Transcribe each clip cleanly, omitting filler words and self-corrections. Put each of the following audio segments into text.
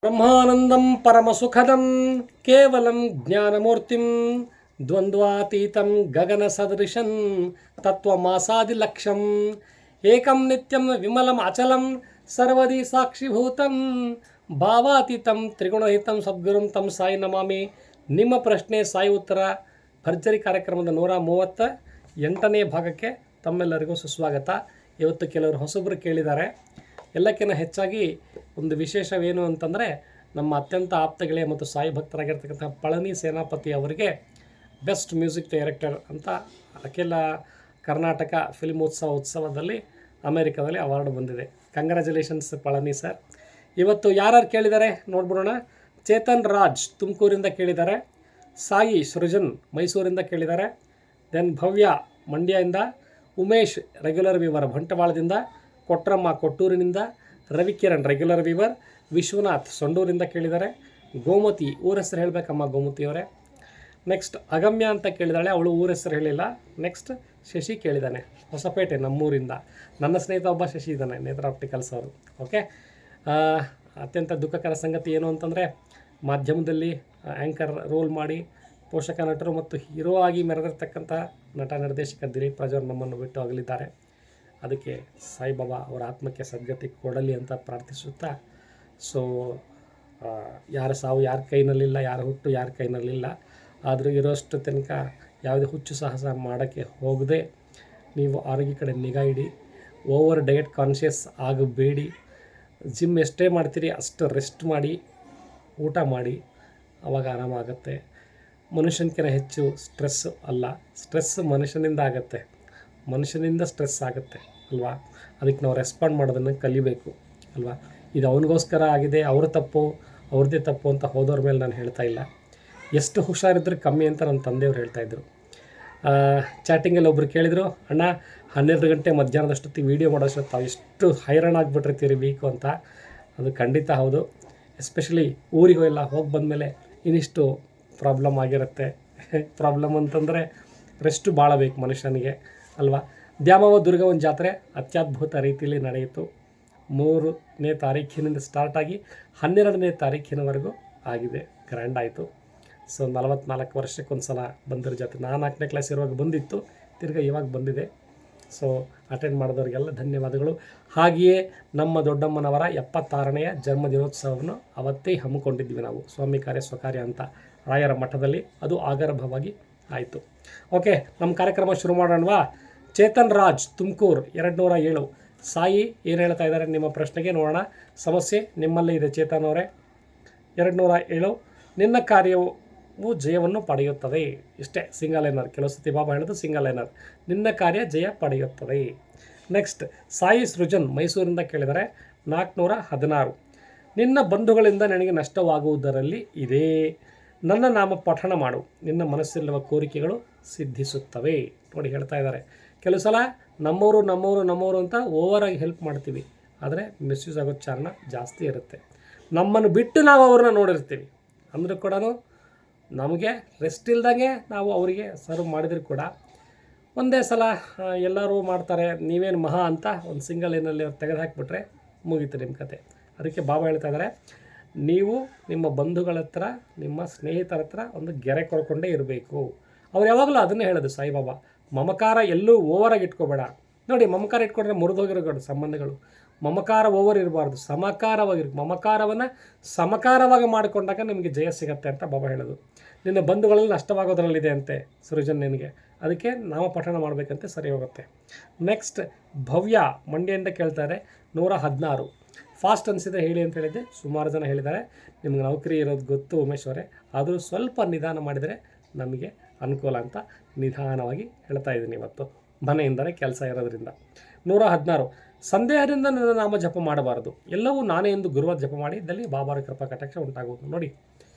ಬ್ರಹ್ಮಾನಂದಂ ಪರಮಸುಖದಂ ಕೇವಲಂ ಜ್ಞಾನಮೂರ್ತಿಂ ದ್ವಂದ್ವಾತೀತಂ ಗಗನ ಸದೃಶಂ ತತ್ವಮಾಸಾದಿಲಕ್ಷ್ಯಂ ಏಕಂ ನಿತ್ಯಂ ವಿಮಲಂ ಅಚಲಂ ಸರ್ವದಿ ಸಾಕ್ಷಿಭೂತಂ ಭಾವಾತೀತಂ ತ್ರಿಗುಣಹಿತಂ ಸದ್ಗುರುಂ ತಂ ಸಾಯಿ ನಮಾಮಿ. ನಿಮ್ಮ ಪ್ರಶ್ನೆ ಸಾಯಿ ಉತ್ತರ ಭರ್ಜರಿ ಕಾರ್ಯಕ್ರಮದ 138ನೇ ಭಾಗಕ್ಕೆ ತಮ್ಮೆಲ್ಲರಿಗೂ ಸುಸ್ವಾಗತ. ಇವತ್ತು ಕೆಲವರು ಹೊಸಬರು ಕೇಳಿದ್ದಾರೆ. ಎಲ್ಲಕ್ಕಿಂತ ಹೆಚ್ಚಾಗಿ ಒಂದು ವಿಶೇಷವೇನು ಅಂತಂದರೆ, ನಮ್ಮ ಅತ್ಯಂತ ಆಪ್ತ ಗೆಳೆಯ ಮತ್ತು ಸಾಯಿ ಭಕ್ತರಾಗಿರ್ತಕ್ಕಂಥ ಪಳನಿ ಸೇನಾಪತಿ ಅವರಿಗೆ ಬೆಸ್ಟ್ ಮ್ಯೂಸಿಕ್ ಡೈರೆಕ್ಟರ್ ಅಂತ ಅಖಿಲ ಕರ್ನಾಟಕ ಫಿಲ್ಮ್ ಉತ್ಸವದಲ್ಲಿ ಅಮೇರಿಕಾದಲ್ಲಿ ಅವಾರ್ಡ್ ಬಂದಿದೆ. Congratulations Palani sir. ಇವತ್ತು ಯಾರ್ಯಾರು ಕೇಳಿದ್ದಾರೆ ನೋಡ್ಬಿಡೋಣ. ಚೇತನ್ ರಾಜ್ ತುಮಕೂರಿಂದ ಕೇಳಿದ್ದಾರೆ, ಸಾಯಿ ಸೃಜನ್ ಮೈಸೂರಿಂದ ಕೇಳಿದ್ದಾರೆ, ದೆನ್ ಭವ್ಯ ಮಂಡ್ಯದಿಂದ, ಉಮೇಶ್ ರೆಗ್ಯುಲರ್ ವೀವರ್ ಬಂಟ್ವಾಳದಿಂದ, ಕೊಟ್ರಮ್ಮ ಕೊಟ್ಟೂರಿನಿಂದ, ರವಿಕಿರಣ್ ರೆಗ್ಯುಲರ್ ವೀವರ್, ವಿಶ್ವನಾಥ್ ಸೊಂಡೂರಿಂದ ಕೇಳಿದ್ದಾರೆ, ಗೋಮತಿ ಊರ ಹೆಸರು ಹೇಳಬೇಕಮ್ಮ ಗೋಮತಿಯವರೇ. ನೆಕ್ಸ್ಟ್ ಅಗಮ್ಯ ಅಂತ ಕೇಳಿದಾಳೆ, ಅವಳು ಊರ ಹೆಸರು ಹೇಳಿಲ್ಲ. ನೆಕ್ಸ್ಟ್ ಶಶಿ ಕೇಳಿದ್ದಾನೆ ಹೊಸಪೇಟೆ ನಮ್ಮೂರಿಂದ. ನನ್ನ ಸ್ನೇಹಿತ ಒಬ್ಬ ಶಶಿ ಇದ್ದಾನೆ, ನೇತ್ರ ಆಪ್ಟಿಕಲ್ಸ್ ಅವರು. ಓಕೆ, ಅತ್ಯಂತ ದುಃಖಕರ ಸಂಗತಿ ಏನು ಅಂತಂದರೆ, ಮಾಧ್ಯಮದಲ್ಲಿ ಆ್ಯಂಕರ್ ರೋಲ್ ಮಾಡಿ ಪೋಷಕ ನಟರು ಮತ್ತು ಹೀರೋ ಆಗಿ ಮೆರೆದಿರ್ತಕ್ಕಂಥ ನಟ ನಿರ್ದೇಶಕ ದಿಲೀಪ್ ರಾಜ್ ಅವರು ನಮ್ಮನ್ನು ಬಿಟ್ಟು ಅಗಲಿದ್ದಾರೆ. ಅದಕ್ಕೆ ಸಾಯಿಬಾಬಾ ಅವರ ಆತ್ಮಕ್ಕೆ ಸದ್ಗತಿ ಕೊಡಲಿ ಅಂತ ಪ್ರಾರ್ಥಿಸುತ್ತಾ, ಸೊ ಯಾರ ಸಾವು ಯಾರ ಕೈನಲ್ಲಿಲ್ಲ, ಯಾರ ಹುಟ್ಟು ಯಾರ ಕೈನಲ್ಲಿಲ್ಲ. ಆದರೂ ಇರೋಷ್ಟು ತನಕ ಯಾವುದೇ ಹುಚ್ಚು ಸಾಹಸ ಮಾಡೋಕ್ಕೆ ಹೋಗದೆ ನೀವು ಆರೋಗ್ಯ ಕಡೆ ನಿಗಾ ಇಡಿ. ಓವರ್ ಡಯಟ್ ಕಾನ್ಷಿಯಸ್ ಆಗಬೇಡಿ. ಜಿಮ್ ಎಷ್ಟೇ ಮಾಡ್ತೀರಿ ಅಷ್ಟು ರೆಸ್ಟ್ ಮಾಡಿ, ಊಟ ಮಾಡಿ, ಆವಾಗ ಆರಾಮಾಗುತ್ತೆ. ಮನುಷ್ಯನಕ್ಕಿಂತ ಹೆಚ್ಚು ಸ್ಟ್ರೆಸ್ಸು ಅಲ್ಲ, ಸ್ಟ್ರೆಸ್ ಮನುಷ್ಯನಿಂದ ಆಗುತ್ತೆ, ಮನುಷ್ಯನಿಂದ ಸ್ಟ್ರೆಸ್ ಆಗುತ್ತೆ ಅಲ್ವಾ. ಅದಕ್ಕೆ ನಾವು ರೆಸ್ಪಾಂಡ್ ಮಾಡೋದನ್ನು ಕಲಿಬೇಕು ಅಲ್ವಾ. ಇದು ಅವನಿಗೋಸ್ಕರ ಆಗಿದೆ, ಅವ್ರ ತಪ್ಪು ಅವ್ರದ್ದೇ ತಪ್ಪು ಅಂತ ಹೋದವ್ರ ಮೇಲೆ ನಾನು ಹೇಳ್ತಾ ಇಲ್ಲ. ಎಷ್ಟು ಹುಷಾರಿದ್ರೆ ಕಮ್ಮಿ ಅಂತ ನನ್ನ ತಂದೆಯವ್ರು ಹೇಳ್ತಾಯಿದ್ರು. ಚಾಟಿಂಗಲ್ಲಿ ಒಬ್ಬರು ಕೇಳಿದರು, ಅಣ್ಣ 12 ಗಂಟೆ ಮಧ್ಯಾಹ್ನದಷ್ಟೊತ್ತಿಗೆ ವೀಡಿಯೋ ಮಾಡೋಷ್ಟು ತಾವು ಎಷ್ಟು ಹೈರಾಣ ಆಗಿಬಿಟ್ಟಿರ್ತೀರಿ ವೀಕು ಅಂತ. ಅದು ಖಂಡಿತ ಹೌದು. ಎಸ್ಪೆಷಲಿ ಊರಿಗೂ ಎಲ್ಲ ಹೋಗಿ ಬಂದಮೇಲೆ ಇನ್ನಿಷ್ಟು ಪ್ರಾಬ್ಲಮ್ ಆಗಿರುತ್ತೆ. ಪ್ರಾಬ್ಲಮ್ ಅಂತಂದರೆ ರೆಸ್ಟು ಭಾಳ ಬೇಕು ಮನುಷ್ಯನಿಗೆ ಅಲ್ವಾ. ದ್ಯಾಮವ್ವ ದುರ್ಗವ್ವನ ಜಾತ್ರೆ ಅತ್ಯದ್ಭುತ ರೀತಿಯಲ್ಲಿ ನಡೆಯಿತು. 3ನೇ ತಾರೀಖಿನಿಂದ ಸ್ಟಾರ್ಟ್ ಆಗಿ 12ನೇ ತಾರೀಖಿನವರೆಗೂ ಆಗಿದೆ, ಗ್ರ್ಯಾಂಡ್ ಆಯಿತು. ಸೊ 44 ವರ್ಷಕ್ಕೊಂದು ಸಲ ಬಂದಿರೋ ಜಾತ್ರೆ. ನಾನು 4ನೇ ಕ್ಲಾಸ್ ಇರುವಾಗ ಬಂದಿತ್ತು, ತಿರ್ಗಿ ಇವಾಗ ಬಂದಿದೆ. ಸೊ ಅಟೆಂಡ್ ಮಾಡಿದವ್ರಿಗೆಲ್ಲ ಧನ್ಯವಾದಗಳು. ಹಾಗೆಯೇ ನಮ್ಮ ದೊಡ್ಡಮ್ಮನವರ 76ನೆಯ ಜನ್ಮದಿನೋತ್ಸವವನ್ನು ಅವತ್ತೇ ಹಮ್ಮಿಕೊಂಡಿದ್ವಿ ನಾವು, ಸ್ವಾಮಿ ಕಾರ್ಯ ಸ್ವಕಾರ್ಯ ಅಂತ ರಾಯರ ಮಠದಲ್ಲಿ. ಅದು ಆಗರ್ಭವಾಗಿ ಆಯಿತು. ಓಕೆ, ನಮ್ಮ ಕಾರ್ಯಕ್ರಮ ಶುರು ಮಾಡೋಣವಾ. ಚೇತನ್ ರಾಜ್ ತುಮಕೂರು 207. ಸಾಯಿ ಏನು ಹೇಳ್ತಾ ಇದ್ದಾರೆ ನಿಮ್ಮ ಪ್ರಶ್ನೆಗೆ ನೋಡೋಣ. ಸಮಸ್ಯೆ ನಿಮ್ಮಲ್ಲೇ ಇದೆ ಚೇತನ್ ಅವರೇ. 207, ನಿನ್ನ ಕಾರ್ಯವು ಜಯವನ್ನು ಪಡೆಯುತ್ತದೆ. ಇಷ್ಟೇ, ಸಿಂಗಲ್ ಲೈನರ್. ಕೆಲವು ಸತಿ ಬಾಬಾ ಹೇಳೋದು ಸಿಂಗಲ್ ಲೈನರ್. ನಿನ್ನ ಕಾರ್ಯ ಜಯ ಪಡೆಯುತ್ತದೆ. ನೆಕ್ಸ್ಟ್ ಸಾಯಿ ಸೃಜನ್ ಮೈಸೂರಿಂದ ಕೇಳಿದರೆ 416. ನಿನ್ನ ಬಂಧುಗಳಿಂದ ನನಗೆ ನಷ್ಟವಾಗುವುದರಲ್ಲಿ ಇದೆ. ನನ್ನ ನಾಮ ಪಠಣ ಮಾಡು, ನಿನ್ನ ಮನಸ್ಸಲ್ಲಿರುವ ಕೋರಿಕೆಗಳು ಸಿದ್ಧಿಸುತ್ತವೆ. ನೋಡಿ ಹೇಳ್ತಾ ಇದ್ದಾರೆ. ಕೆಲವು ಸಲ ನಮ್ಮವರು ಅಂತ ಓವರಾಗಿ ಹೆಲ್ಪ್ ಮಾಡ್ತೀವಿ, ಆದರೆ ಮಿಸ್ಯೂಸ್ ಆಗೋ ಚಾರಣ ಜಾಸ್ತಿ ಇರುತ್ತೆ. ನಮ್ಮನ್ನು ಬಿಟ್ಟು ನಾವು ಅವ್ರನ್ನ ನೋಡಿರ್ತೀವಿ ಅಂದರೂ ಕೂಡ ನಮಗೆ ರೆಸ್ಟ್ ಇಲ್ದಂಗೆ ನಾವು ಅವರಿಗೆ ಸರ್ವ್ ಮಾಡಿದ್ರು ಕೂಡ ಒಂದೇ ಸಲ ಎಲ್ಲರೂ ಮಾಡ್ತಾರೆ, ನೀವೇನು ಮಹಾ ಅಂತ ಒಂದು ಸಿಂಗಲ್ ಲೈನಲ್ಲಿ ಅವ್ರು ತೆಗೆದು ಹಾಕಿಬಿಟ್ರೆ ಮುಗೀತು ನಿಮ್ಮ ಕತೆ. ಅದಕ್ಕೆ ಬಾಬಾ ಹೇಳ್ತಾ ಇದ್ದಾರೆ, ನೀವು ನಿಮ್ಮ ಬಂಧುಗಳ ಹತ್ರ, ನಿಮ್ಮ ಸ್ನೇಹಿತರ ಹತ್ರ ಒಂದು ಗೆರೆ ಕೊಡ್ಕೊಂಡೇ ಇರಬೇಕು. ಅವ್ರು ಯಾವಾಗಲೂ ಅದನ್ನೇ ಹೇಳೋದು ಸಾಯಿಬಾಬಾ. ಮಮಕಾರ ಎಲ್ಲೂ ಓವರಾಗಿ ಇಟ್ಕೋಬೇಡ. ನೋಡಿ, ಮಮಕಾರ ಇಟ್ಕೊಂಡ್ರೆ ಮುರಿದೋಗಿರೋ ಸಂಬಂಧಗಳು. ಮಮಕಾರ ಓವರ್ ಇರಬಾರ್ದು, ಮಮಕಾರವನ್ನು ಸಮಕಾರವಾಗಿ ಮಾಡಿಕೊಂಡಾಗ ನಿಮಗೆ ಜಯ ಸಿಗತ್ತೆ ಅಂತ ಬಾಬಾ ಹೇಳೋದು. ನಿನ್ನ ಬಂಧುಗಳಲ್ಲಿ ನಷ್ಟವಾಗೋದ್ರಲ್ಲಿದೆ ಅಂತೆ ಸೃಜನ್ ನಿನಗೆ, ಅದಕ್ಕೆ ನಾಮಪಠಣ ಮಾಡಬೇಕಂತೆ, ಸರಿ ಹೋಗುತ್ತೆ. ನೆಕ್ಸ್ಟ್ ಭವ್ಯ ಮಂಡ್ಯದಿಂದ ಕೇಳ್ತಾರೆ 116. ಫಾಸ್ಟ್ ಅನಿಸಿದರೆ ಹೇಳಿ ಅಂತ ಹೇಳಿದ್ದೆ, ಸುಮಾರು ಜನ ಹೇಳಿದ್ದಾರೆ. ನಿಮ್ಗೆ ನೌಕರಿ ಇರೋದು ಗೊತ್ತು ಉಮೇಶ್ ಅವರೇ, ಆದರೂ ಸ್ವಲ್ಪ ನಿಧಾನ ಮಾಡಿದರೆ ನಮಗೆ ಅನುಕೂಲ ಅಂತ ನಿಧಾನವಾಗಿ ಹೇಳ್ತಾ ಇದ್ದೀನಿ. ಇವತ್ತು ಮನೆಯಿಂದಲೇ ಕೆಲಸ ಇರೋದ್ರಿಂದ. 116, ಸಂದೇಹದಿಂದ ನನ್ನ ನಾಮ ಜಪ ಮಾಡಬಾರದು, ಎಲ್ಲವೂ ನಾನೇ ಎಂದು ಗುರುವಾರ ಜಪ ಮಾಡಿ ಇದ್ದಲ್ಲಿ ಬಾಬಾರ ಕೃಪಾ ಕಟಾಕ್ಷ ಉಂಟಾಗುವುದು. ನೋಡಿ,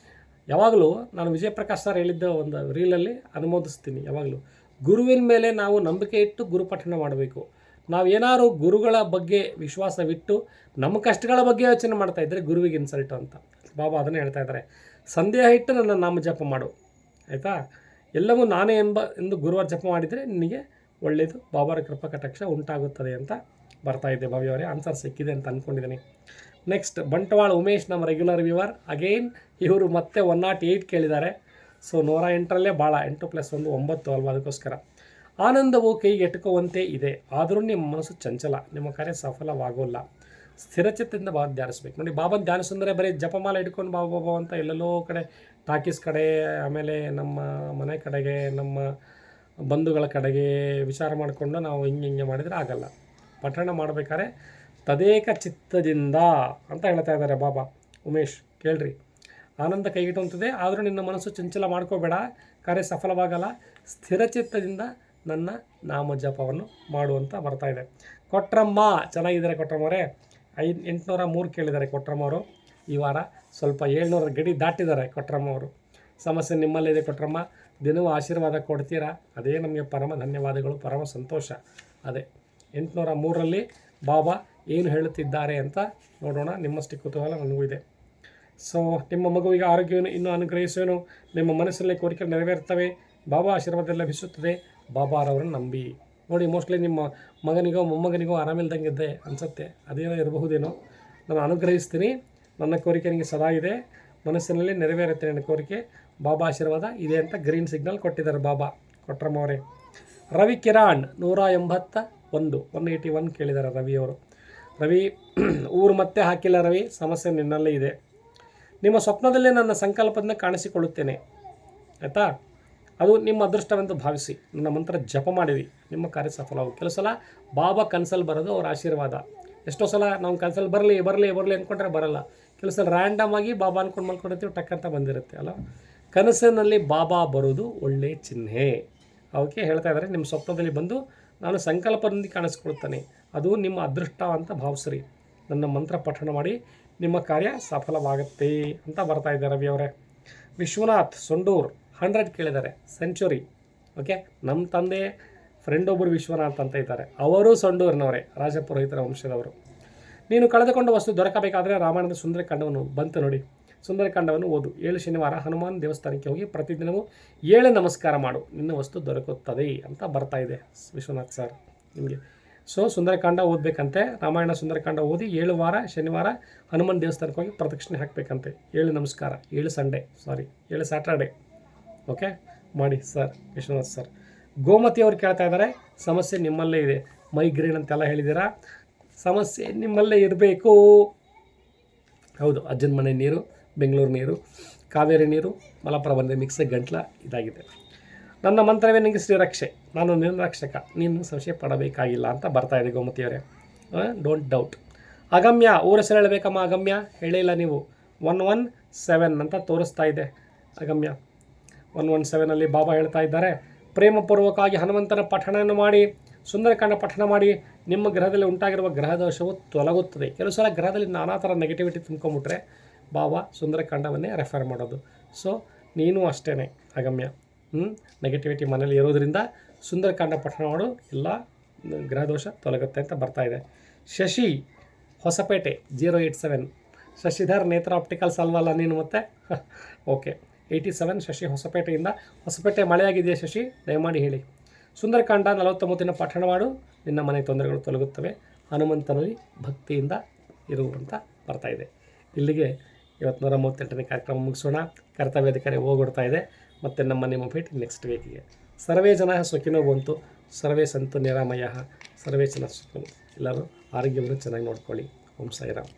ಯಾವಾಗಲೂ ನಾನು ವಿಜಯ್ ಪ್ರಕಾಶ್ ಸರ್ ಹೇಳಿದ್ದ ಒಂದು ರೀಲಲ್ಲಿ ಅನುಮೋದಿಸ್ತೀನಿ. ಯಾವಾಗಲೂ ಗುರುವಿನ ಮೇಲೆ ನಾವು ನಂಬಿಕೆ ಇಟ್ಟು ಗುರುಪಠಣ ಮಾಡಬೇಕು. ನಾವೇನಾದ್ರು ಗುರುಗಳ ಬಗ್ಗೆ ವಿಶ್ವಾಸವಿಟ್ಟು ನಮ್ಮ ಕಷ್ಟಗಳ ಬಗ್ಗೆ ಯೋಚನೆ ಮಾಡ್ತಾ ಇದ್ದರೆ ಗುರುವಿಗೆ ಇನ್ಸಲ್ಟು ಅಂತ ಬಾಬಾ ಅದನ್ನೇ ಹೇಳ್ತಾ ಇದ್ದಾರೆ. ಸಂದೇಹ ಇಟ್ಟು ನನ್ನ ನಾಮ ಜಪ ಮಾಡು, ಆಯಿತಾ. ಎಲ್ಲವೂ ನಾನೇ ಎಂದು ಗುರುವಾರ ಜಪ ಮಾಡಿದರೆ ನಿನಗೆ ಒಳ್ಳೆಯದು, ಬಾಬಾರ ಕೃಪಾ ಕಟಾಕ್ಷ ಉಂಟಾಗುತ್ತದೆ ಅಂತ ಬರ್ತಾ ಇದೆ. ಭವ್ಯವರೇ, ಆನ್ಸರ್ ಸಿಕ್ಕಿದೆ ಅಂತ ಅಂದ್ಕೊಂಡಿದ್ದೀನಿ. ನೆಕ್ಸ್ಟ್ ಬಂಟ್ವಾಳ ಉಮೇಶ್, ನಮ್ಮ ರೆಗ್ಯುಲರ್ ವ್ಯೂವರ್. ಅಗೈನ್ ಇವರು ಮತ್ತೆ 108 ಕೇಳಿದ್ದಾರೆ. ಸೊ 108ರಲ್ಲೇ ಭಾಳ, 8+1 9 ಅಲ್ವಾ, ಅದಕ್ಕೋಸ್ಕರ. ಆನಂದವು ಕೈಗೆ ಎಟುಕುವಂತೆ ಇದೆ, ಆದರೂ ನಿಮ್ಮ ಮನಸ್ಸು ಚಂಚಲ, ನಿಮ್ಮ ಕಾರ್ಯ ಸಫಲವಾಗೋಲ್ಲ. ಸ್ಥಿರಚಿತ್ತದಿಂದ ಬಾಬಾ ಧ್ಯಾನಿಸ್ಬೇಕು. ನೋಡಿ, ಬಾಬಾನ ಧ್ಯಾನಿಸಂದರೆ ಬರೀ ಜಪಮಾಲೆ ಇಟ್ಕೊಂಡು ಬಾಬಾ ಅಂತ ಎಲ್ಲೆಲ್ಲೋ ಕಡೆ, ಟಾಕೀಸ್ ಕಡೆ, ಆಮೇಲೆ ನಮ್ಮ ಮನೆ ಕಡೆಗೆ, ನಮ್ಮ ಬಂಧುಗಳ ಕಡೆಗೆ ವಿಚಾರ ಮಾಡಿಕೊಂಡು ನಾವು ಹಿಂಗೆ ಮಾಡಿದರೆ ಆಗಲ್ಲ. ಪಠಣ ಮಾಡಬೇಕಾದ್ರೆ ತದೇಕ ಚಿತ್ತದಿಂದ ಅಂತ ಹೇಳ್ತಾ ಇದ್ದಾರೆ ಬಾಬಾ. ಉಮೇಶ್ ಕೇಳ್ರಿ, ಆನಂದ ಕೈಗಿಟ್ಟುವಂಥದ್ದೇ, ಆದರೂ ನಿನ್ನ ಮನಸ್ಸು ಚಂಚಲ ಮಾಡ್ಕೋಬೇಡ, ಕಾರ್ಯ ಸಫಲವಾಗಲ್ಲ. ಸ್ಥಿರಚಿತ್ತದಿಂದ ನನ್ನ ನಾಮ ಜಪವನ್ನು ಮಾಡುವಂತ ಬರ್ತಾ ಇದೆ. ಕೊಟ್ರಮ್ಮ, ಚೆನ್ನಾಗಿದ್ದಾರೆ ಕೊಟ್ರಮ್ಮವರೇ. 803 ಕೇಳಿದ್ದಾರೆ ಕೊಟ್ರಮ್ಮವರು. ಈ ವಾರ ಸ್ವಲ್ಪ 700 ಗಡಿ ದಾಟಿದ್ದಾರೆ ಕೊಟ್ರಮ್ಮವರು. ಸಮಸ್ಯೆ ನಿಮ್ಮಲ್ಲಿದೆ ಕೊಟ್ರಮ್ಮ, ದಿನವೂ ಆಶೀರ್ವಾದ ಕೊಡ್ತೀರಾ, ಅದೇ ನಮಗೆ ಪರಮ ಧನ್ಯವಾದಗಳು, ಪರಮ ಸಂತೋಷ. ಅದೇ 803ರಲ್ಲಿ ಬಾಬಾ ಏನು ಹೇಳುತ್ತಿದ್ದಾರೆ ಅಂತ ನೋಡೋಣ. ನಿಮ್ಮಷ್ಟು ಕುತೂಹಲ ನನಗೂ ಇದೆ. ಸೊ ನಿಮ್ಮ ಮಗುವಿಗೆ ಆರೋಗ್ಯವನ್ನು ಇನ್ನೂ ಅನುಗ್ರಹಿಸುವನು, ನಿಮ್ಮ ಮನಸ್ಸಲ್ಲಿ ಕೋರಿಕೆ ನೆರವೇರ್ತವೆ, ಬಾಬಾ ಆಶೀರ್ವಾದ ಲಭಿಸುತ್ತದೆ. ಬಾಬಾರವರನ್ನು ನಂಬಿ ನೋಡಿ. ಮೋಸ್ಟ್ಲಿ ನಿಮ್ಮ ಮಗನಿಗೋ ಮೊಮ್ಮಗನಿಗೋ ಆರಾಮಿಲ್ದಂಗಿದ್ದೆ ಅನಿಸುತ್ತೆ, ಅದೇನೋ ಇರಬಹುದೇನೋ. ನಾನು ಅನುಗ್ರಹಿಸ್ತೀನಿ, ನನ್ನ ಕೋರಿಕೆ ನನಗೆ ಸದಾ ಇದೆ, ಮನಸ್ಸಿನಲ್ಲಿ ನೆರವೇರುತ್ತೆ ನನ್ನ ಕೋರಿಕೆ, ಬಾಬಾ ಆಶೀರ್ವಾದ ಇದೆ ಅಂತ ಗ್ರೀನ್ ಸಿಗ್ನಲ್ ಕೊಟ್ಟಿದ್ದಾರೆ ಬಾಬಾ ಕೊಟ್ರಮ್ಮವರೇ. ರವಿ ಕಿರಾಣ್ 181 ಕೇಳಿದ್ದಾರೆ ರವಿಯವರು. ರವಿ ಊರು ಮತ್ತೆ ಹಾಕಿಲ್ಲ ರವಿ, ಸಮಸ್ಯೆ ನಿನ್ನಲ್ಲೇ ಇದೆ. ನಿಮ್ಮ ಸ್ವಪ್ನದಲ್ಲೇ ನನ್ನ ಸಂಕಲ್ಪದಿಂದ ಕಾಣಿಸಿಕೊಳ್ಳುತ್ತೇನೆ, ಆಯಿತಾ? ಅದು ನಿಮ್ಮ ಅದೃಷ್ಟವೆಂದು ಭಾವಿಸಿ ನನ್ನ ಮಂತ್ರ ಜಪ ಮಾಡಿರಿ, ನಿಮ್ಮ ಕಾರ್ಯ ಸಫಲವು. ಕೆಲವು ಸಲ ಬಾಬಾ ಕನಸಲ್ಲಿ ಬರೋದು ಅವ್ರ ಆಶೀರ್ವಾದ. ಎಷ್ಟೋ ಸಲ ನಾವು ಕನಸಲ್ಲಿ ಬರಲಿ ಅಂದ್ಕೊಂಡ್ರೆ ಬರಲ್ಲ. ಕೆಲವು ಸಲ ರ್ಯಾಂಡಮ್ ಆಗಿ ಬಾಬಾ ಅಂದ್ಕೊಂಡು ಮಲ್ಕೊಂಡಿರ್ತೀವಿ, ಟಕ್ಕಂತ ಬಂದಿರುತ್ತೆ ಅಲ್ಲ. ಕನಸಿನಲ್ಲಿ ಬಾಬಾ ಬರೋದು ಒಳ್ಳೆಯ ಚಿಹ್ನೆ. ಅವಕ್ಕೆ ಹೇಳ್ತಾ ಇದ್ದಾರೆ, ನಿಮ್ಮ ಸ್ವಪ್ನದಲ್ಲಿ ಬಂದು ನಾನು ಸಂಕಲ್ಪದಿಂದ ಕಾಣಿಸ್ಕೊಳ್ತಾನೆ, ಅದು ನಿಮ್ಮ ಅದೃಷ್ಟ ಅಂತ ಭಾವಿಸ್ರಿ, ನನ್ನ ಮಂತ್ರ ಪಠಣ ಮಾಡಿ, ನಿಮ್ಮ ಕಾರ್ಯ ಸಫಲವಾಗುತ್ತೆ ಅಂತ ಬರ್ತಾ ಇದ್ದಾರೆ ರವಿ ಅವರೇ. ವಿಶ್ವನಾಥ್ ಸೊಂಡೂರ್ 100 ಕೇಳಿದ್ದಾರೆ, ಸೆಂಚುರಿ. ಓಕೆ, ನಮ್ಮ ತಂದೆ ಫ್ರೆಂಡ್ ಒಬ್ಬರು ವಿಶ್ವನಾಥ್ ಅಂತ ಇದ್ದಾರೆ, ಅವರು ಸೊಂಡೂರಿನವರೇ, ರಾಜಪುರೋಹಿತರ ವಂಶದವರು. ನೀನು ಕಳೆದುಕೊಂಡ ವಸ್ತು ದೊರಕಬೇಕಾದರೆ ರಾಮಾಯಣದ ಸುಂದರಕಾಂಡವನ್ನು ಬಂತು ನೋಡಿ, ಸುಂದರಕಾಂಡವನ್ನು ಓದು. 7 ಶನಿವಾರ ಹನುಮಾನ್ ದೇವಸ್ಥಾನಕ್ಕೆ ಹೋಗಿ ಪ್ರತಿದಿನವೂ 7 ನಮಸ್ಕಾರ ಮಾಡು, ನಿನ್ನ ವಸ್ತು ದೊರಕುತ್ತದೆ ಅಂತ ಬರ್ತಾ ಇದೆ ವಿಶ್ವನಾಥ್ ಸರ್ ನಿಮಗೆ. ಸೊ ಸುಂದರಕಾಂಡ ಓದಬೇಕಂತೆ, ರಾಮಾಯಣ ಸುಂದರಕಾಂಡ ಓದಿ 7 ವಾರ ಶನಿವಾರ ಹನುಮಾನ್ ದೇವಸ್ಥಾನಕ್ಕೆ ಹೋಗಿ ಪ್ರದಕ್ಷಿಣೆ ಹಾಕಬೇಕಂತೆ. 7 ನಮಸ್ಕಾರ, 7 ಸ್ಯಾಟರ್ಡೆ. ಓಕೆ ಮಾಡಿ ಸರ್, ವಿಶ್ವನಾಥ್ ಸರ್. ಗೋಮತಿ ಅವ್ರು ಕೇಳ್ತಾ ಇದ್ದಾರೆ, ಸಮಸ್ಯೆ ನಿಮ್ಮಲ್ಲೇ ಇದೆ, ಮೈಗ್ರೇನ್ ಅಂತೆಲ್ಲ ಹೇಳಿದ್ದೀರಾ, ಸಮಸ್ಯೆ ನಿಮ್ಮಲ್ಲೇ ಇರಬೇಕು. ಹೌದು, ಅಜ್ಜನ ಮನೆ ನೀರು, ಬೆಂಗಳೂರು ನೀರು, ಕಾವೇರಿ ನೀರು, ಮಲಪ್ರಬಂಧ ಮಿಕ್ಸ್ ಗಂಟ್ಲ ಇದಾಗಿದೆ. ನನ್ನ ಮಂತ್ರವೇ ನಿನಗೆ ಶ್ರೀರಕ್ಷೆ, ನಾನು ನಿರ್ರಕ್ಷಕ, ನೀನು ಸಂಶಯ ಪಡಬೇಕಾಗಿಲ್ಲ ಅಂತ ಬರ್ತಾ ಇದೆ ಗೋಮತಿಯವರೇ. Don't doubt. ಅಗಮ್ಯ, ಊರ ಹೆಸರು ಹೇಳಬೇಕಮ್ಮ. ಅಗಮ್ಯ ಹೇಳಿಲ್ಲ ನೀವು. 117 ಅಂತ ತೋರಿಸ್ತಾ ಇದೆ ಅಗಮ್ಯ. 117ಅಲ್ಲಿ ಬಾಬಾ ಹೇಳ್ತಾ ಇದ್ದಾರೆ, ಪ್ರೇಮಪೂರ್ವಕವಾಗಿ ಹನುಮಂತನ ಪಠಣವನ್ನು ಮಾಡಿ, ಸುಂದರಕಾಂಡ ಪಠಣ ಮಾಡಿ, ನಿಮ್ಮ ಗ್ರಹದಲ್ಲಿ ಉಂಟಾಗಿರುವ ಗ್ರಹದೋಷವು ತೊಲಗುತ್ತದೆ. ಕೆಲವು ಸಲ ಗ್ರಹದಲ್ಲಿ ನಾನಾ ಥರ ನೆಗೆಟಿವಿಟಿ ತುಂಬ್ಕೊಂಬಿಟ್ರೆ ಬಾಬಾ ಸುಂದರಕಾಂಡವನ್ನೇ ರೆಫರ್ ಮಾಡೋದು. ಸೊ ನೀನು ಅಷ್ಟೇ ಅಗಮ್ಯ, ನೆಗೆಟಿವಿಟಿ ಮನೇಲಿ ಇರೋದರಿಂದ ಸುಂದರಕಾಂಡ ಪಠಣ ಮಾಡು, ಎಲ್ಲ ಗ್ರಹದೋಷ ತೊಲಗುತ್ತೆ ಅಂತ ಬರ್ತಾ ಇದೆ. ಶಶಿ ಹೊಸಪೇಟೆ 087, ಶಶಿಧರ್ ನೇತ್ರ ಆಪ್ಟಿಕಲ್ಸ್ ಅಲ್ವಲ್ಲ ನೀನು ಮತ್ತೆ? ಓಕೆ 87 ಶಶಿ ಹೊಸಪೇಟೆಯಿಂದ. ಹೊಸಪೇಟೆ ಮಳೆಯಾಗಿದೆಯಾ ಶಶಿ? ದಯಮಾಡಿ ಹೇಳಿ. ಸುಂದರಕಾಂಡ 49 ದಿನ ಪಠಣ ಮಾಡು, ನಿನ್ನ ಮನೆ ತೊಂದರೆಗಳು ತೊಲಗುತ್ತವೆ, ಹನುಮಂತನಲ್ಲಿ ಭಕ್ತಿಯಿಂದ ಇರುವಂತ ಬರ್ತಾ ಇದೆ. ಇಲ್ಲಿಗೆ ಇವತ್ತು 138ನೇ ಕಾರ್ಯಕ್ರಮ ಮುಗಿಸೋಣ. ಕರ್ತವ್ಯಾಧಿಕಾರಿ ಹೋಗ್ಬಿಡ್ತಾ ಇದೆ. ಮತ್ತು ನಿಮ್ಮ ಭೇಟಿ ನೆಕ್ಸ್ಟ್ ವೀಕಿಗೆ. ಸರ್ವೇ ಜನ ಸುಖಿನೋ ಬಂತು, ಸರ್ವೇ ಸಂತು ನಿರಾಮಯ, ಸರ್ವೇ ಜನ ಸುಖಿನೋ. ಎಲ್ಲರೂ ಆರೋಗ್ಯವನ್ನು ಚೆನ್ನಾಗಿ ನೋಡ್ಕೊಳ್ಳಿ. ಓಂ ಸಾಯಿರಾಮ್.